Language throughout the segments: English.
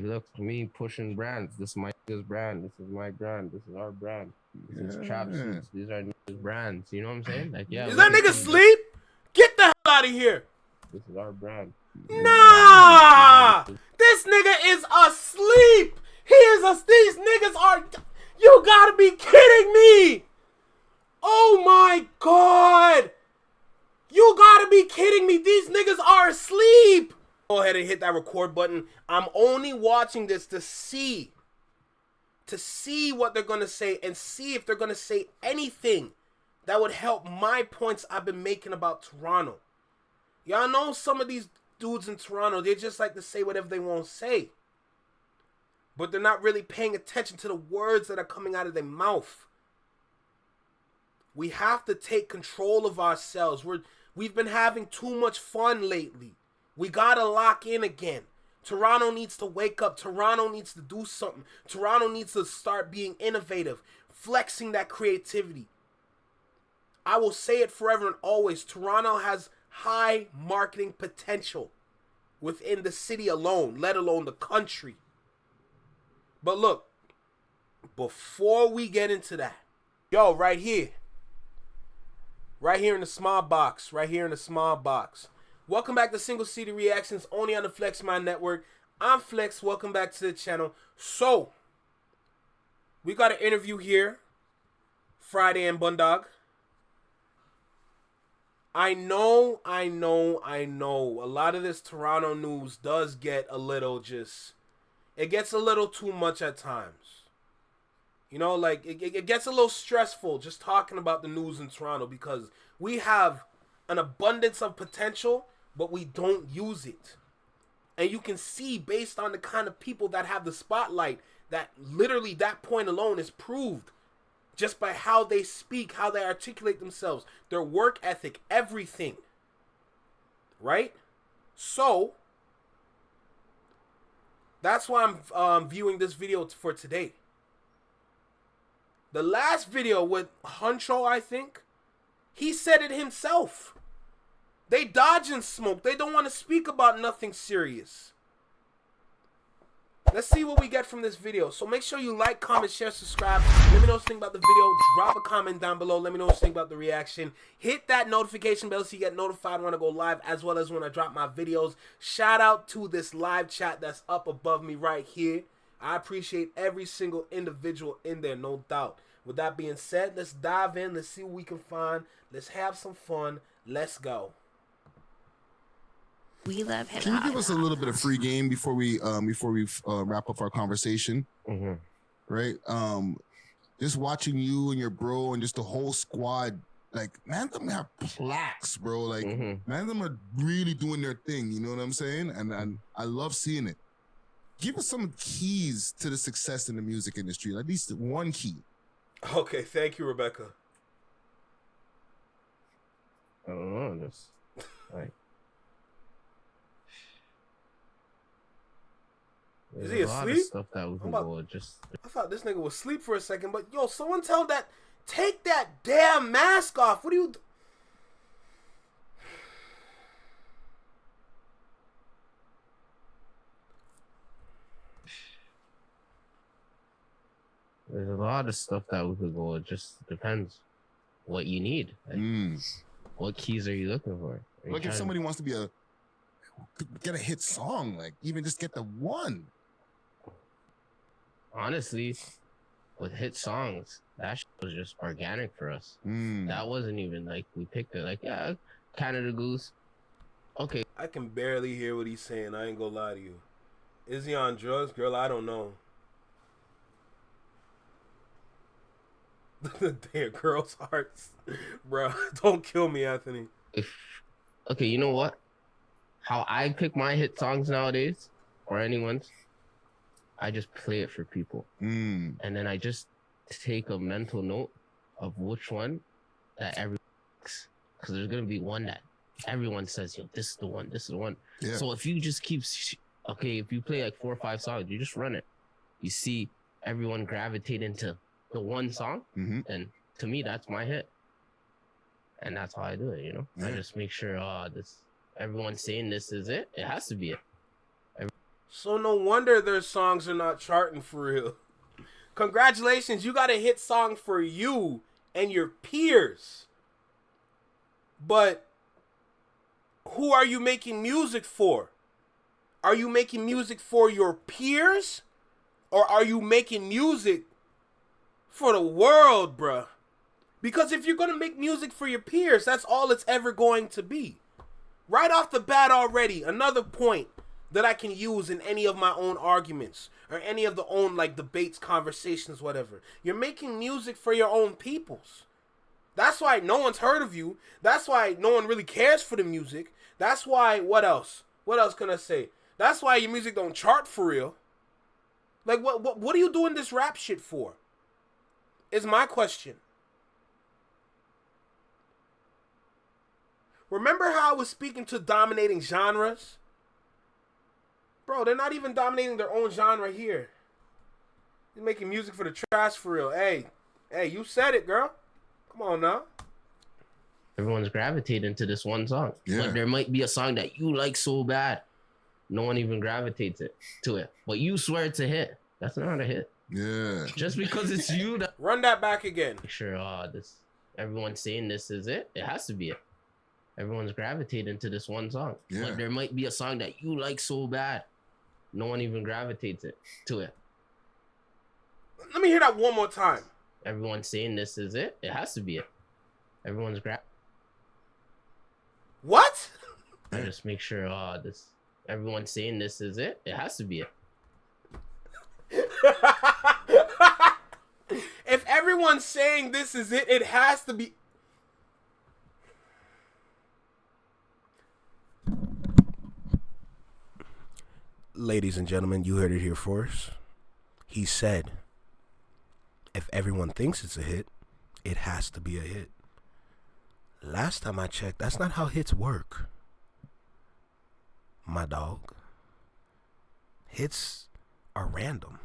Look, me pushing brands. This is my brand. This is my brand. This is our brand. This is trap suits. These are brands. You know what I'm saying? Like, yeah, Is we that can nigga say this. sleep? Get the hell out of here. This is our brand. Nah! This nigga is asleep. He is a. These niggas are. You gotta be kidding me. Oh my god. You gotta be kidding me. These niggas are asleep. Go ahead and hit that record button. I'm only watching this to see what they're gonna say and see if they're gonna say anything that would help my points I've been making about Toronto. Y'all know some of these dudes in Toronto, they just like to say whatever they want to say. But they're not really paying attention to the words that are coming out of their mouth. We have to take control of ourselves. We've been having too much fun lately. We gotta lock in again. Toronto needs to wake up. Toronto needs to do something. Toronto needs to start being innovative, flexing that creativity. I will say it forever and always. Toronto has high marketing potential within the city alone, let alone the country. But look, before we get into that, yo, right here in the small box, welcome back to Single City Reactions, only on the Flex Mind Network. I'm Flex, welcome back to the channel. So, we got an interview here, Friday and Bundog. I know, a lot of this Toronto news does get a little it gets a little too much at times. You know, like, it gets a little stressful just talking about the news in Toronto because we have an abundance of potential, but we don't use it. And you can see based on the kind of people that have the spotlight that literally that point alone is proved just by how they speak, how they articulate themselves, their work ethic, everything. Right? So, that's why I'm viewing this video for today. The last video with Huncho, I think, he said it himself. They dodging smoke. They don't want to speak about nothing serious. Let's see what we get from this video. So make sure you like, comment, share, subscribe. Let me know what you think about the video. Drop a comment down below. Let me know what you think about the reaction. Hit that notification bell so you get notified when I go live, as well as when I drop my videos. Shout out to this live chat that's up above me right here. I appreciate every single individual in there, no doubt. With that being said, let's dive in. Let's see what we can find. Let's have some fun. Let's go. We love hip Can you hop. give us a little bit of free game before we wrap up our conversation? Right? Just watching you and your bro and just the whole squad, like, man, them have plaques, bro. Like, man, them are really doing their thing. You know what I'm saying? And I love seeing it. Give us some keys to the success in the music industry. At least one key. Okay, thank you, Rebecca. I don't know. Just like, is he asleep? Stuff that we can go just. I thought this nigga was asleep for a second, but yo, someone tell that, take that damn mask off. What are you? There's a lot of stuff that we could go. It just depends what you need. Like, what keys are you looking for? Like if somebody wants to get a hit song, like even just get the one. Honestly, with hit songs, that shit was just organic for us. That wasn't even like we picked it. Like, yeah, Canada Goose. Okay. I can barely hear what he's saying. I ain't gonna lie to you. Is he on drugs? Girl, I don't know. Damn, girls' hearts. Bro, don't kill me, Anthony. Okay, you know what? How I pick my hit songs nowadays, or anyone's, I just play it for people. And then I just take a mental note of which one that everyone likes. Because there's going to be one that everyone says, yo, this is the one, this is the one. Yeah. So if you just keep, if you play like 4 or 5 songs, you just run it. You see everyone gravitate into the one song, and to me, that's my hit. And that's how I do it, you know? I just make sure, everyone's saying this is it. It has to be it. So no wonder their songs are not charting for real. Congratulations, you got a hit song for you and your peers. But who are you making music for? Are you making music for your peers? Or are you making music for the world, bruh? Because if you're going to make music for your peers, that's all it's ever going to be. Right off the bat already, another point that I can use in any of my own arguments or any of the own like debates, conversations, whatever. You're making music for your own peoples. That's why no one's heard of you. That's why no one really cares for the music. That's why, what else? What else can I say? That's why your music don't chart for real. Like, what are you doing this rap shit for? Is my question. Remember how I was speaking to dominating genres? Bro, they're not even dominating their own genre here. They're making music for the trash for real. Hey, you said it, girl. Come on now. Everyone's gravitating to this one song. Yeah. But there might be a song that you like so bad, no one even gravitates to it. But you swear it's a hit. That's not a hit. Yeah. Just because it's you that... Run that back again. Sure, everyone's saying this is it. It has to be it. Everyone's gravitating to this one song. Yeah. But there might be a song that you like so bad, no one even gravitates to it. Let me hear that one more time. Everyone's saying this is it. It has to be it. Everyone's What? I just make sure everyone's saying this is it. It has to be it. If everyone's saying this is it, it has to be. Ladies and gentlemen, you heard it here first. He said, if everyone thinks it's a hit, it has to be a hit. Last time I checked, that's not how hits work, my dog. Hits are random.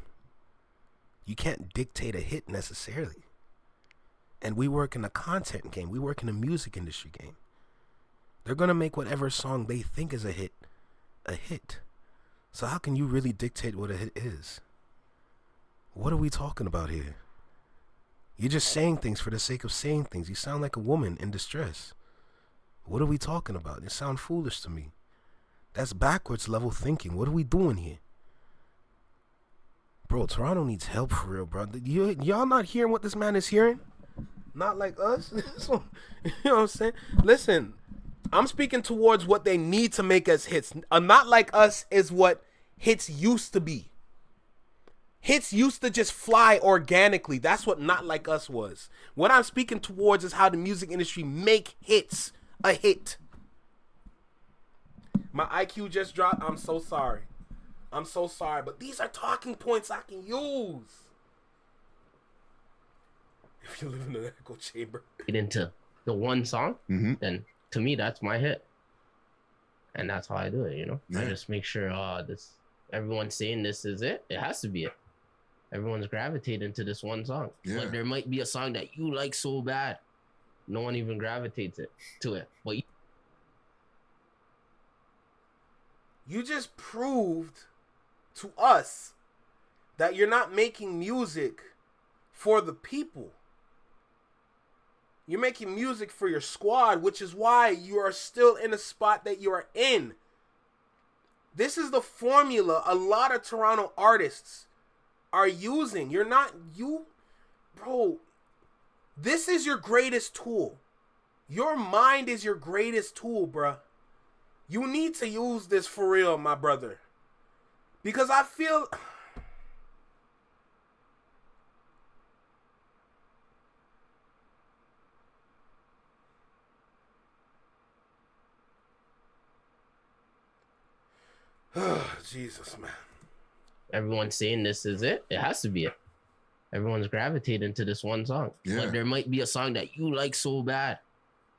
You can't dictate a hit necessarily. And we work in a content game. We work in a music industry game. They're going to make whatever song they think is a hit. So how can you really dictate what a hit is? What are we talking about here? You're just saying things for the sake of saying things. You sound like a woman in distress. What are we talking about? You sound foolish to me. That's backwards level thinking. What are we doing here? Bro, Toronto needs help for real, bro. Y'all not hearing what this man is hearing? Not like us. You know what I'm saying? Listen, I'm speaking towards what they need to make as hits. Not like us is what hits used to be. Hits used to just fly organically. That's what Not Like Us was. What I'm speaking towards is how the music industry make hits a hit. My IQ just dropped. I'm so sorry. But these are talking points I can use. If you live in an echo chamber. Get into the one song, then to me, that's my hit. And that's how I do it, you know? Yeah. I just make sure everyone's saying this is it. It has to be it. Everyone's gravitating to this one song. Yeah. But there might be a song that you like so bad, no one even gravitates to it. But you just proved to us that you're not making music for the people. You're making music for your squad, which is why you are still in the spot that you are in. This is the formula a lot of Toronto artists are using. Bro, this is your greatest tool. Your mind is your greatest tool, bruh. You need to use this for real, my brother. Because I feel... Jesus, man. Everyone's saying this is it. It has to be it. Everyone's gravitating to this one song. Yeah. But there might be a song that you like so bad,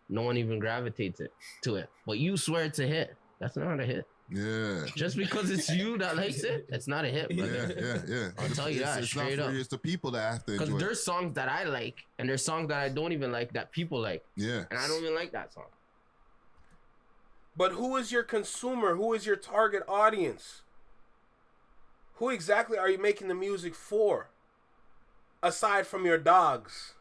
no one even gravitates to it. But you swear it's a hit. That's not a hit. Yeah. Just because it's you that likes it, it's not a hit. Yeah. I'll tell you that straight up. It's the people that have to enjoy it. Because there's songs that I like, and there's songs that I don't even like that people like. Yeah. And I don't even like that song. But who is your consumer? Who is your target audience? Who exactly are you making the music for? Aside from your dogs,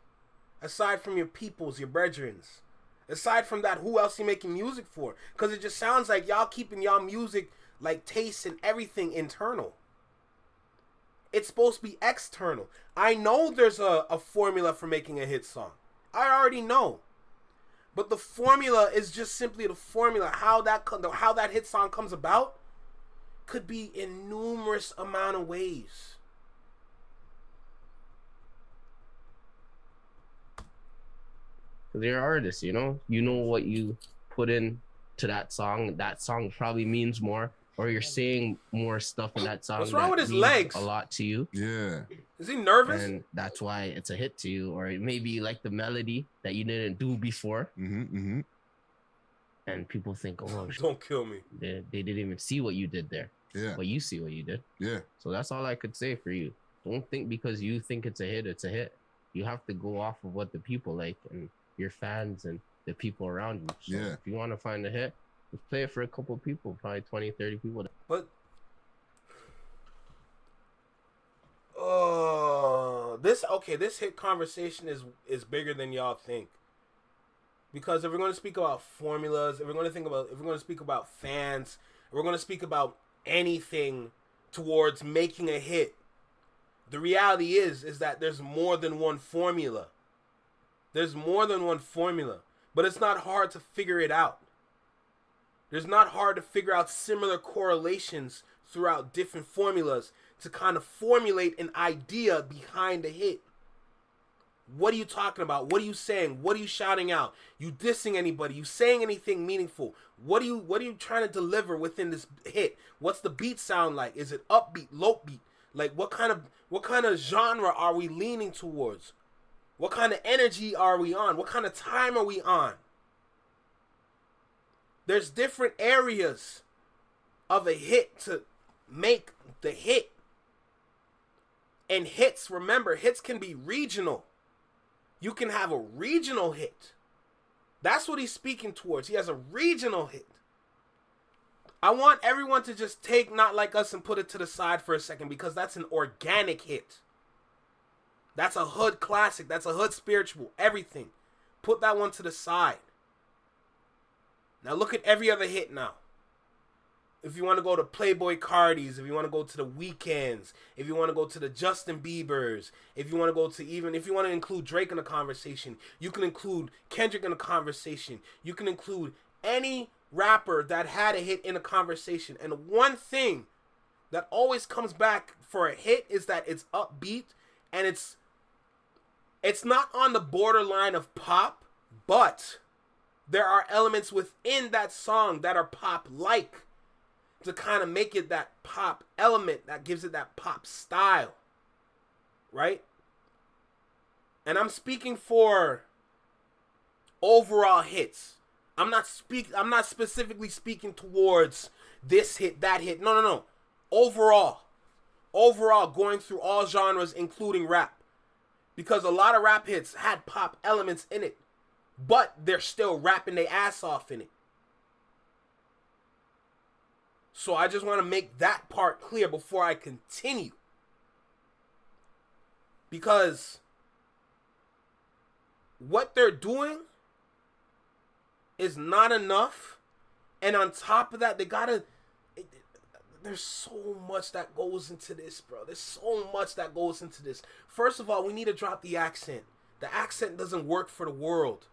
aside from your peoples, your brethrens, aside from that, who else are you making music for? Because it just sounds like y'all keeping y'all music, like taste and everything, internal. It's supposed to be external. I know there's a formula for making a hit song. I already know. But the formula is just simply the formula. How that hit song comes about could be in numerous amount of ways. They're artists, you know what you put in to that song probably means more, or you're saying more stuff in that song. What's wrong with his legs? A lot to you. Yeah. Is he nervous? And that's why it's a hit to you, or it may be like the melody that you didn't do before. And people think, oh, don't kill me. They didn't even see what you did there. Yeah. But you see what you did. Yeah. So that's all I could say for you. Don't think because you think it's a hit, it's a hit. You have to go off of what the people like and your fans and the people around you. So if you want to find a hit, just play it for a couple of people, probably 20, 30 people. But this hit conversation is bigger than y'all think. Because if we're going to speak about formulas, if we're going to speak about fans, if we're going to speak about anything towards making a hit, the reality is that there's more than one formula. There's more than one formula, but it's not hard to figure it out. There's not hard to figure out similar correlations throughout different formulas to kind of formulate an idea behind a hit. What are you talking about? What are you saying? What are you shouting out? You dissing anybody? You saying anything meaningful? What are you trying to deliver within this hit? What's the beat sound like? Is it upbeat, low beat? Like what kind of genre are we leaning towards? What kind of energy are we on? What kind of time are we on? There's different areas of a hit to make the hit. And hits, remember, hits can be regional. You can have a regional hit. That's what he's speaking towards. He has a regional hit. I want everyone to just take Not Like Us and put it to the side for a second, because that's an organic hit. That's a hood classic. That's a hood spiritual. Everything. Put that one to the side. Now look at every other hit now. If you want to go to Playboy Cardi's, if you want to go to the Weekends, if you want to go to the Justin Biebers, if you want to go to if you want to include Drake in the conversation, you can include Kendrick in the conversation. You can include any rapper that had a hit in a conversation. And one thing that always comes back for a hit is that it's upbeat and it's not on the borderline of pop, but there are elements within that song that are pop-like to kind of make it that pop element that gives it that pop style, right? And I'm speaking for overall hits. I'm not specifically speaking towards this hit, that hit. No. Overall, going through all genres, including rap. Because a lot of rap hits had pop elements in it, but they're still rapping their ass off in it. So I just want to make that part clear before I continue. Because what they're doing is not enough. And on top of that, there's so much that goes into this, bro. There's so much that goes into this. First of all, we need to drop the accent. The accent doesn't work for the world.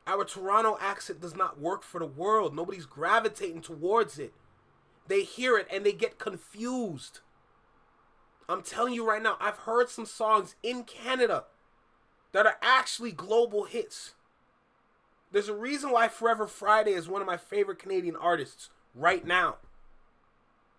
Our Toronto accent does not work for the world. Nobody's gravitating towards it. They hear it and they get confused. I'm telling you right now, I've heard some songs in Canada that are actually global hits. There's a reason why Forever Friday is one of my favorite Canadian artists right now.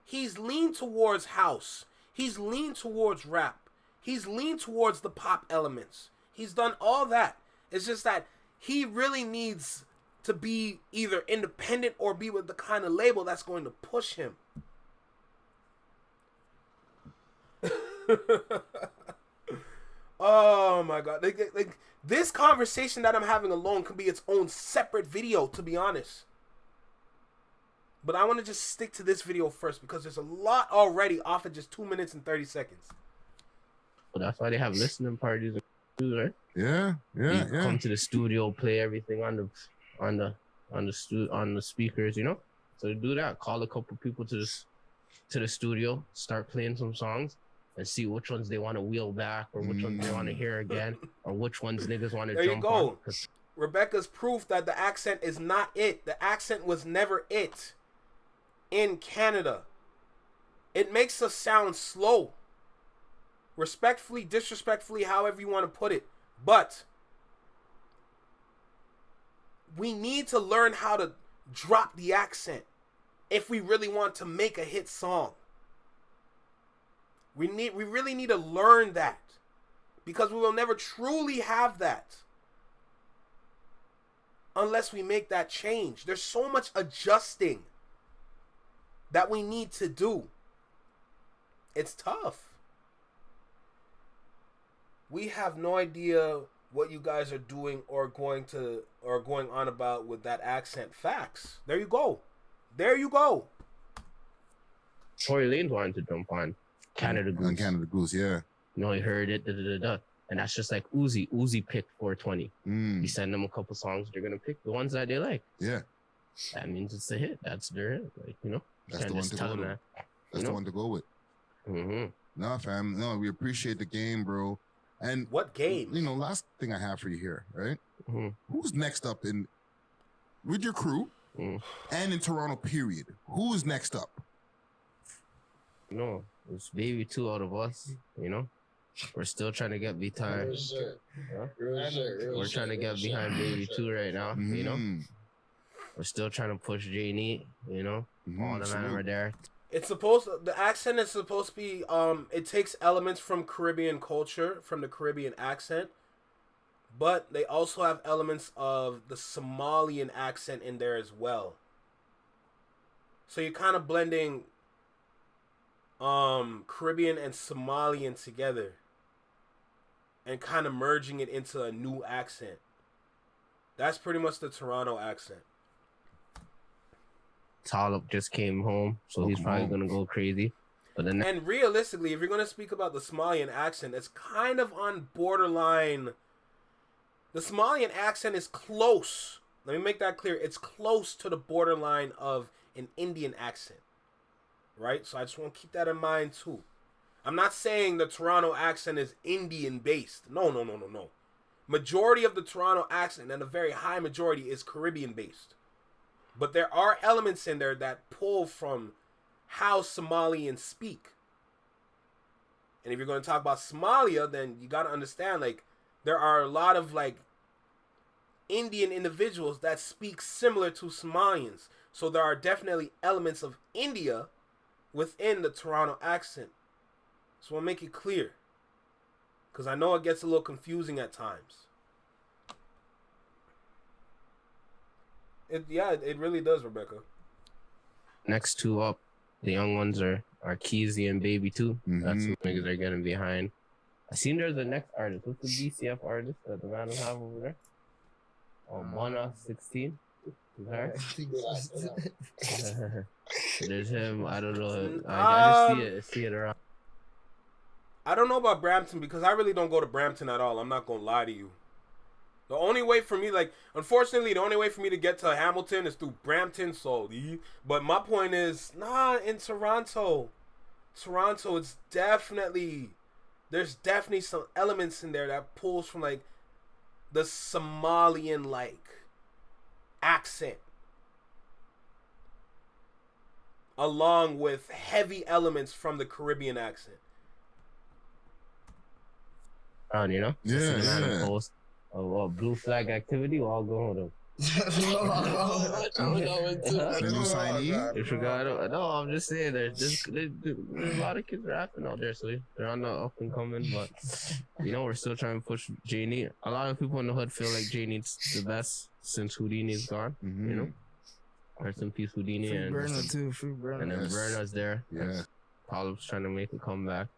He's leaned towards house. He's leaned towards rap. He's leaned towards the pop elements. He's done all that. It's just that he really needs to be either independent or be with the kind of label that's going to push him. Oh my God. Like this conversation that I'm having alone could be its own separate video, to be honest. But I want to just stick to this video first because there's a lot already off of just 2 minutes and 30 seconds. Well, that's why they have listening parties, right? Yeah. Come to the studio, play everything on the speakers, you know. So do that. Call a couple people to the studio, start playing some songs, and see which ones they want to wheel back, or which ones they want to hear again, or which ones niggas want to jump on. There you go. Rebecca's proof that the accent is not it. The accent was never it in Canada. It makes us sound slow. Respectfully, disrespectfully, however you want to put it. But we need to learn how to drop the accent if we really want to make a hit song. We really need to learn that, because we will never truly have that unless we make that change. There's so much adjusting that we need to do. It's tough. We have no idea what you guys are doing or going on about with that accent. Facts. There you go. Tory Lanez wanted to jump on Canada Goose. On Canada Goose, yeah. You know, he heard it, and that's just like Uzi. Uzi picked 420. You send them a couple songs, they're gonna pick the ones that they like. Yeah. That means it's a hit. That's their hit. Like, you know. That's the one to go with. That's the one to go with. Nah, fam. No, we appreciate the game, bro. And what game? You know, last thing I have for you here, right? Who's next up with your crew and in Toronto, period? Who's next up? You know, it's Baby 2 out of us, you know? We're still trying to get behind. We're trying to get behind Baby 2 right now, you know? We're still trying to push J-Neat, you know? All the men are there. The accent is supposed to be, it takes elements from Caribbean culture, from the Caribbean accent, but they also have elements of the Somalian accent in there as well. So you're kind of blending Caribbean and Somalian together and kind of merging it into a new accent. That's pretty much the Toronto accent. Talib just came home, so he's probably gonna go crazy. And realistically, if you're gonna speak about the Somalian accent, it's kind of on borderline. The Somalian accent is close. Let me make that clear. It's close to the borderline of an Indian accent, right? So I just want to keep that in mind too. I'm not saying the Toronto accent is Indian based. No. Majority of the Toronto accent, and a very high majority, is Caribbean based. But there are elements in there that pull from how Somalians speak. And if you're going to talk about Somalia, then you got to understand, like, there are a lot of, like, Indian individuals that speak similar to Somalians. So there are definitely elements of India within the Toronto accent. So I'll make it clear, because I know it gets a little confusing at times. It really does, Rebecca. Next two up, the young ones are Keezy and Baby 2. That's who niggas are getting behind. I seen there's the next artist. What's the BCF artist that the man will have over there? Mona 16. There's him. I don't know. I just see it around. I don't know about Brampton, because I really don't go to Brampton at all. I'm not gonna lie to you. The only way for me, unfortunately, the only way for me to get to Hamilton is through Brampton, but my point is, in Toronto, it's there's definitely some elements in there that pulls from, like, the Somalian, like, accent, along with heavy elements from the Caribbean accent. You know? Yeah. Blue flag activity, we'll all go with him. No, I'm just saying there's a lot of kids rapping out there, so they're on the up and coming, but you know, we're still trying to push J-Neat. A lot of people in the hood feel like J-Neat's the best since Houdini's gone, you know? Rest in peace, Houdini. Free Burna too, Free Burna. And then Burna's there. Yeah. Talib's trying to make a comeback.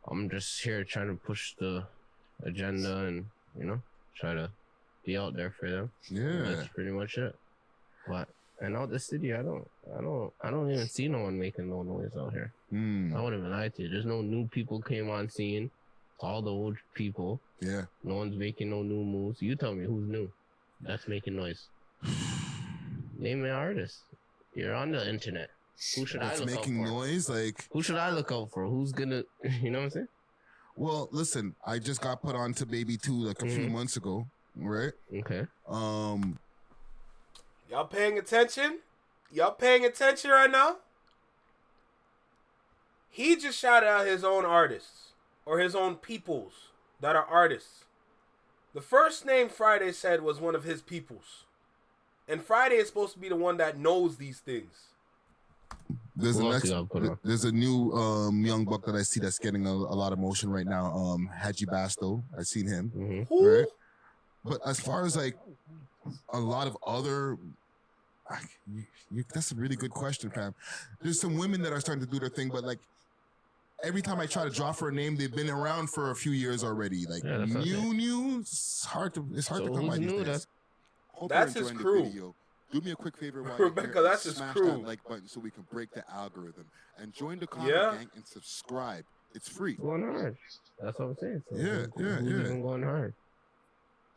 I'm just here trying to push the agenda and, you know, try to be out there for them. Yeah. That's pretty much it. But And out the city, I don't even see no one making no noise out here. I won't even lie to you. There's no new people came on scene. It's all the old people. Yeah. No one's making no new moves. You tell me who's new that's making noise. Name an artist. You're on the internet. Who should I look out for? Making noise? Like, who should I look out for? Who's gonna, you know what I'm saying? Well, listen, I just got put on to Baby 2 like a few months ago, right? Okay. Y'all paying attention? Y'all paying attention right now? He just shouted out his own artists or his own peoples that are artists. The first name Friday said was one of his peoples. And Friday is supposed to be the one that knows these things. There's a new young buck that I see that's getting a lot of motion right now. Haji Basto. I've seen him. Right? But as far as like a lot of other, that's a really good question, fam. There's some women that are starting to do their thing, but like every time I try to draw for a name, they've been around for a few years already. Like new, it's hard to come by these days. That's his crew. Do me a quick favor, while Rebecca. That's his smash crew. that like button so we can break the algorithm and join the comment gang and subscribe. It's free. Going hard. That's what I'm saying. So yeah. Even going hard.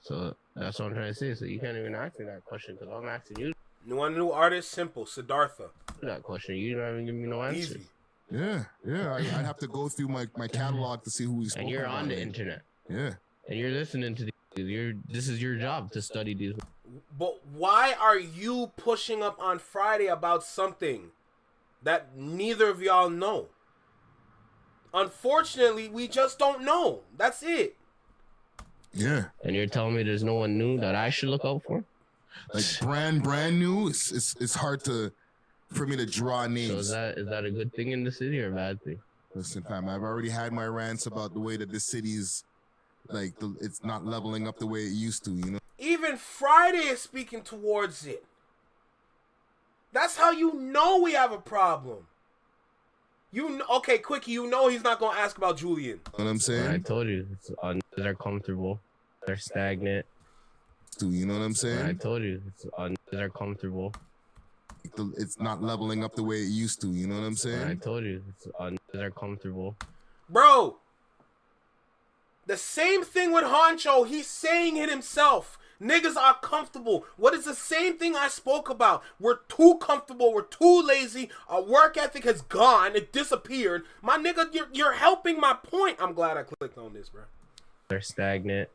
So that's what I'm trying to say. So you can't even ask me that question because I'm asking you. You want a new artist? Simple. Siddhartha. That question. You don't even give me no answer. Easy. Yeah. I'd have to go through my catalog to see who he's. And you're on the internet. Yeah. And you're listening to these. This is your job to study these. But why are you pushing up on Friday about something that neither of y'all know? Unfortunately, we just don't know. That's it. Yeah. And you're telling me there's no one new that I should look out for? Like brand new, it's hard for me to draw names. So is that a good thing in the city or a bad thing? Listen, fam, I've already had my rants about the way that this city's like it's not leveling up the way it used to, you know. Even Friday is speaking towards it. That's how you know we have a problem. Okay, Quickie, you know he's not gonna ask about Julian. You know what I'm saying? I told you, they're comfortable, they're stagnant. You know what I'm saying? I told you, they're comfortable. It's not leveling up the way it used to. You know what I'm saying? I told you, they're comfortable. Bro, the same thing with Honcho. He's saying it himself. Niggas are comfortable. What is the same thing I spoke about? We're too comfortable. We're too lazy. Our work ethic has gone. It disappeared. My nigga, you're helping my point. I'm glad I clicked on this, bro. They're stagnant.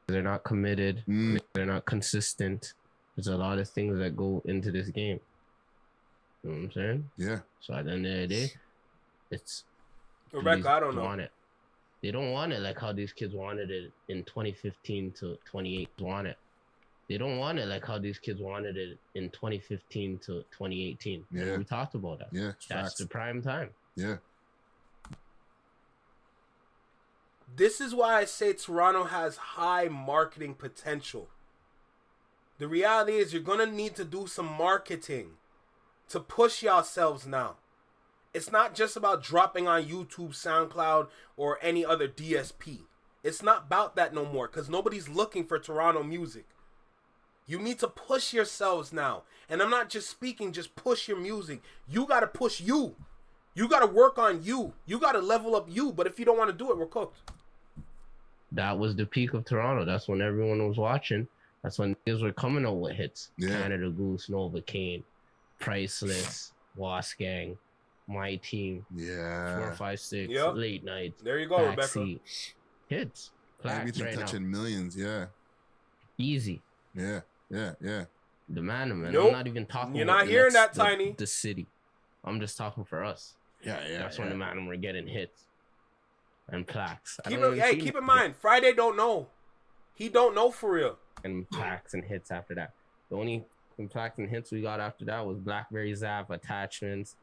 They're not committed. They're not consistent. There's a lot of things that go into this game. You know what I'm saying? Yeah. So at the end of the day, it's Rebecca, I don't know. Want it. They don't want it like how these kids wanted it in 2015 to 28 want it. They don't want it like how these kids wanted it in 2015 to 2018. Yeah. We talked about that. Yeah. That's the prime time. Yeah. This is why I say Toronto has high marketing potential. The reality is you're going to need to do some marketing to push yourselves now. It's not just about dropping on YouTube, SoundCloud, or any other DSP. It's not about that no more because nobody's looking for Toronto music. You need to push yourselves now. And I'm not just speaking, just push your music. You got to push you. You got to work on you. You got to level up you. But if you don't want to do it, we're cooked. That was the peak of Toronto. That's when everyone was watching. That's when niggas were coming out with hits. Yeah. Canada Goose, Novocaine, Priceless, Wasp Gang, My Team, Yeah. 456, Yep. Late Nights. There you go, Rebecca. Hits. Everything right touching now. millions. Yeah. Easy. Yeah. The man. Nope. I'm not even talking. You're not hearing that, the, Tiny. The city. I'm just talking for us. Yeah. That's when the man we're getting hits and plaques. Keep in mind, Friday don't know. He don't know for real. And plaques and hits after that. The only plaques and hits we got after that was Blackberry Zap, Attachments,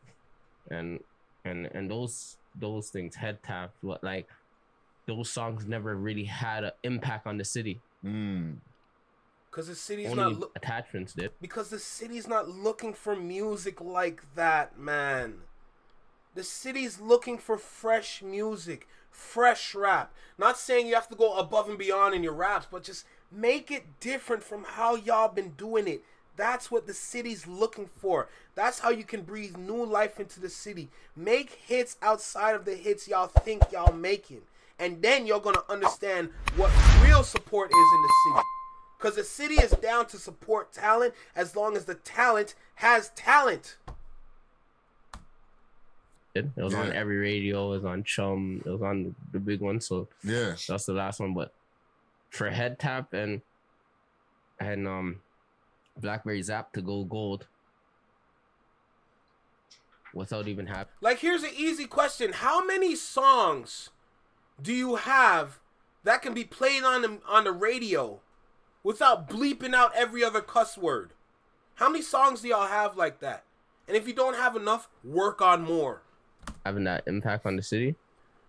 and those things, Head Tap. What, like, those songs never really had an impact on the city. Because the city's only not Attachments did. Because the city's not looking for music like that, man. The city's looking for fresh music, fresh rap. Not saying you have to go above and beyond in your raps, but just make it different from how y'all been doing it. That's what the city's looking for. That's how you can breathe new life into the city. Make hits outside of the hits y'all think y'all making. And then you're going to understand what real support is in the city. Because the city is down to support talent as long as the talent has talent. It was on every radio. It was on Chum. It was on the big one. So yeah, that's the last one. But for Head Tap and Blackberry Zap to go gold without even having. Like, here's an easy question: how many songs do you have that can be played on the radio without bleeping out every other cuss word? How many songs do y'all have like that? And if you don't have enough, work on more. Having that impact on the city.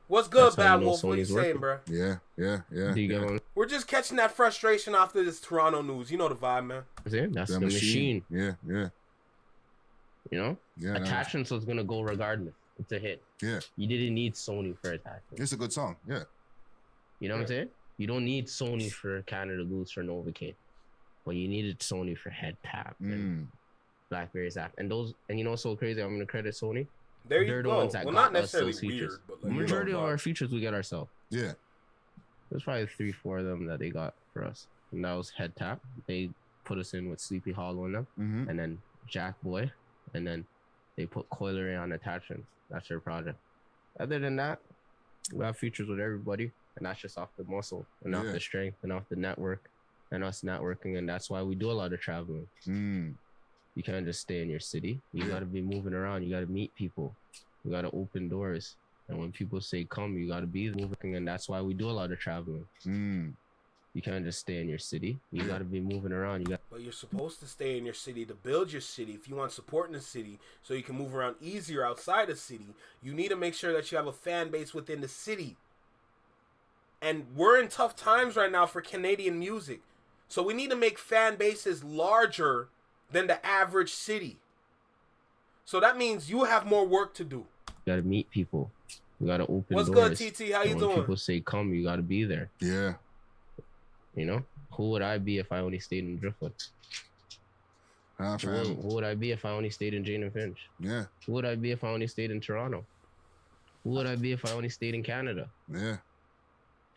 What's good, Bad Wolf? What you saying, bro? Yeah. Do you get one? We're just catching that frustration after this Toronto news. You know the vibe, man. That's the machine. Yeah. You know? Yeah. Attachments was gonna go regardless. It's a hit. Yeah. You didn't need Sony for Attachments. It's a good song. Yeah. You know what I'm saying? You don't need Sony for Canada Goose for Novocaine. But you needed Sony for Head Tap and Blackberry Zap. And you know what's so crazy? I'm gonna credit Sony. They're the ones that got us those features. But like, majority of our features we get ourselves. Yeah. There's probably 3-4 of them that they got for us. And that was Head Tap. They put us in with Sleepy Hollow in them. And then Jack Boy. And then they put Coileray on Attachments. That's their project. Other than that, we have features with everybody. And that's just off the muscle and off the strength and off the network and us networking. And that's why we do a lot of traveling. You can't just stay in your city. You got to be moving around. You got to meet people. You got to open doors. And when people say come, you got to be moving. And that's why we do a lot of traveling. You can't just stay in your city. You got to be moving around. But you're supposed to stay in your city to build your city. If you want support in the city so you can move around easier outside the city, you need to make sure that you have a fan base within the city. And we're in tough times right now for Canadian music. So we need to make fan bases larger than the average city. So that means you have more work to do. You gotta meet people. You gotta open doors. What's good, TT? How you doing? When people say come, you gotta be there. Yeah. You know? Who would I be if I only stayed in Driftwood? Who would I be if I only stayed in Jane and Finch? Yeah. Who would I be if I only stayed in Toronto? Who would I be if I only stayed in Canada? Yeah.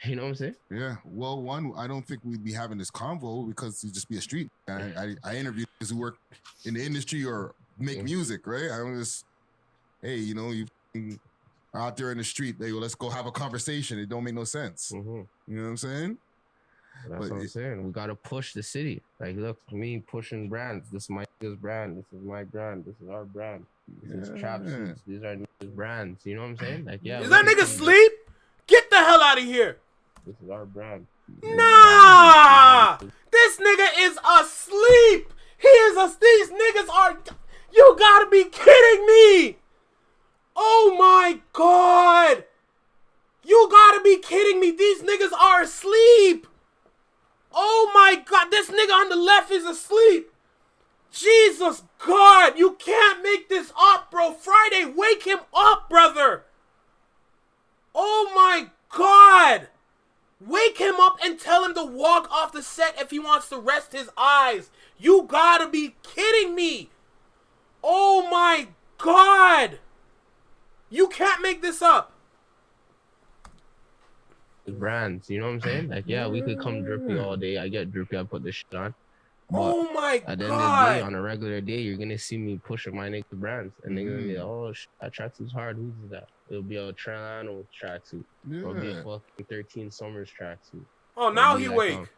You know what I'm saying? Yeah. Well, one, I don't think we'd be having this convo because you'd just be a street. I interview those who work in the industry or make music, right? I don't just, hey, you know, you are out there in the street, they go, let's go have a conversation. It don't make no sense. You know what I'm saying? That's what I'm saying. We got to push the city. Like, look, me pushing brands. This is my brand. This is my brand. This is our brand. This is Trap Suits. These are brands. You know what I'm saying? Like, yeah. Is that nigga sleep? Get the hell out of here. This is our brand. Nah! This nigga is asleep! These niggas are... You gotta be kidding me! Oh my god! You gotta be kidding me! These niggas are asleep! Oh my god! This nigga on the left is asleep! Jesus God! You can't make this up, bro! Friday, wake him up, brother! Oh my god! Wake him up and tell him to walk off the set if he wants to rest his eyes. You gotta be kidding me. Oh my god. You can't make this up. Brands, you know what I'm saying? Like, yeah, we could come drippy all day. I get drippy, I put this shit on. But oh my god. At the end of the day, on a regular day, you're gonna see me pushing my nigga brands. And they're gonna be like, oh, that tracksuit's hard. Who's that? It'll be a Trelano tracksuit. It'll be a fucking 13 Summers tracksuit. Oh, now he wake.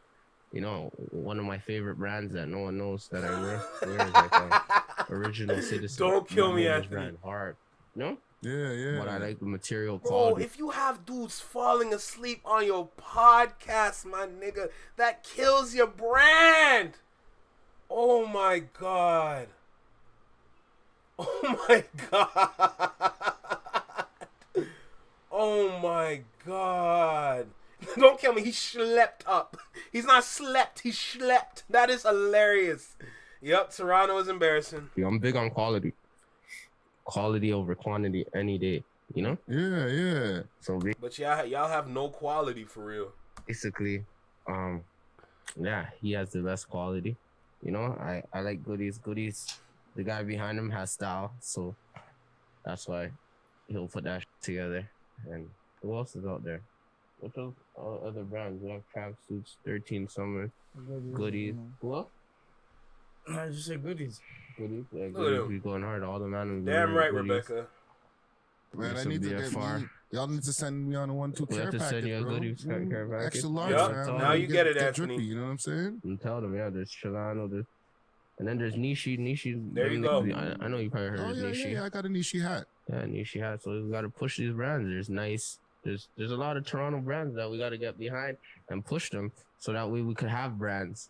You know, one of my favorite brands that no one knows that I wear is like Original Citizen. Don't kill me, Anthony. Brand hard. No? Yeah. But I like the material quality. Bro, if you have dudes falling asleep on your podcast, my nigga, that kills your brand. Oh my god. Oh my god. Oh my god. Don't kill me. He schlepped up. He's not slept. He schlepped. That is hilarious. Yep, Toronto is embarrassing. Yeah, I'm big on quality. Quality over quantity any day, you know? Yeah. So, but y'all have no quality for real. Basically, yeah, he has the best quality. You know, I like Goodies. Goodies, the guy behind him has style, so that's why he'll put that together. And who else is out there? What those other brands? We have tracksuits, 13 Summer, Goodies. Who else? I just said Goodies. Goodies, yeah, Goodies be going hard. All the man. Damn right, Goodies. Rebecca. Man, I need to get me. Y'all need to send me on a 1-2 care package, send you a bro. Goodies care package. Extra large, Yep. fam. Now you get it, get Anthony. drippy, you know what I'm saying? And tell them, yeah, there's Chilano, and then there's Nishi. There you go. I know you probably heard of Nishi. Yeah, I got a Nishi hat. Yeah, Nishi hat. So we got to push these brands. There's nice. There's a lot of Toronto brands that we got to get behind and push them, so that way we could have brands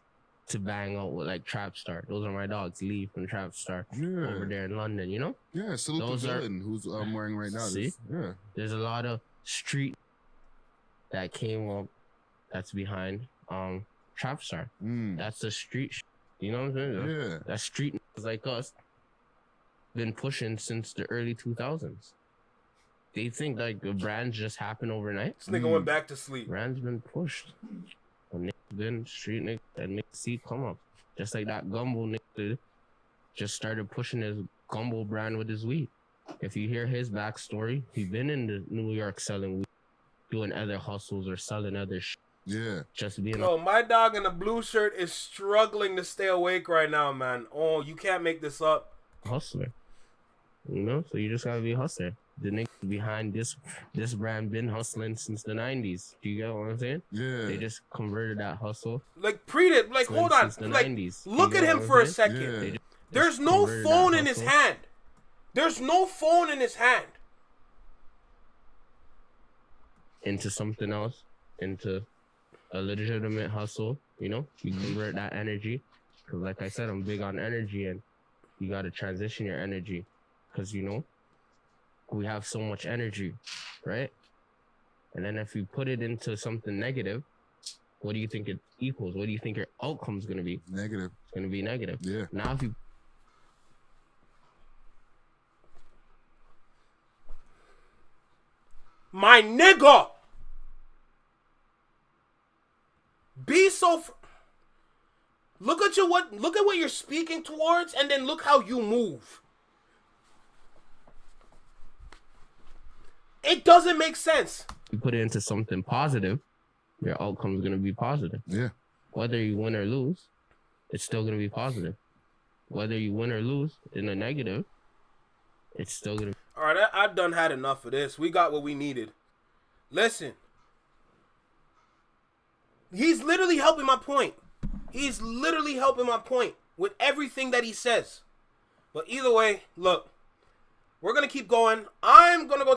to bang out with, like Trap Star. Those are my dogs, Leaf and Trap Star, over there in London. You know. Yeah, salute to Villain, who's I'm wearing right now. See, yeah. There's a lot of street that came up. That's behind Trap Star. That's the street. You know what I'm saying? Yeah. That street niggas like us been pushing since the early 2000s. They think like the brands just happen overnight. This nigga went back to sleep. Brands been pushed. And niggas been street niggas and niggas see come up. Just like that Gumbo nigga just started pushing his Gumbo brand with his weed. If you hear his backstory, he been in the New York selling weed, doing other hustles or selling other shit. Yeah. Just being Oh, my dog in the blue shirt is struggling to stay awake right now, man. Oh, you can't make this up. a hustler. You know? So you just gotta be a hustler. The niggas behind this brand been hustling since the 90s. Do you get what I'm saying? Yeah. They just converted that hustle. Like, hold on. Since the Like, 90s. look at him for a second. Yeah. There's no phone in his hand. There's no phone in his hand. Into something else. Into a legitimate hustle. You know? You convert that energy. Because like I said, I'm big on energy. And you gotta transition your energy. Because, you know, we have so much energy, right? And then if you put it into something negative, what do you think it equals? What do you think your outcome's gonna be? Negative. It's gonna be negative. Yeah. Now if you My nigga! Be so... Look at what you're speaking towards, and then look how you move. It doesn't make sense. you put it into something positive, your outcome is gonna be positive. Yeah. Whether you win or lose, it's still gonna be positive. Whether you win or lose in a negative, it's still gonna. All right, I've done had enough of this. We got what we needed. Listen, he's literally helping my point. He's literally helping my point with everything that he says. But either way, look, we're gonna keep going. I'm gonna go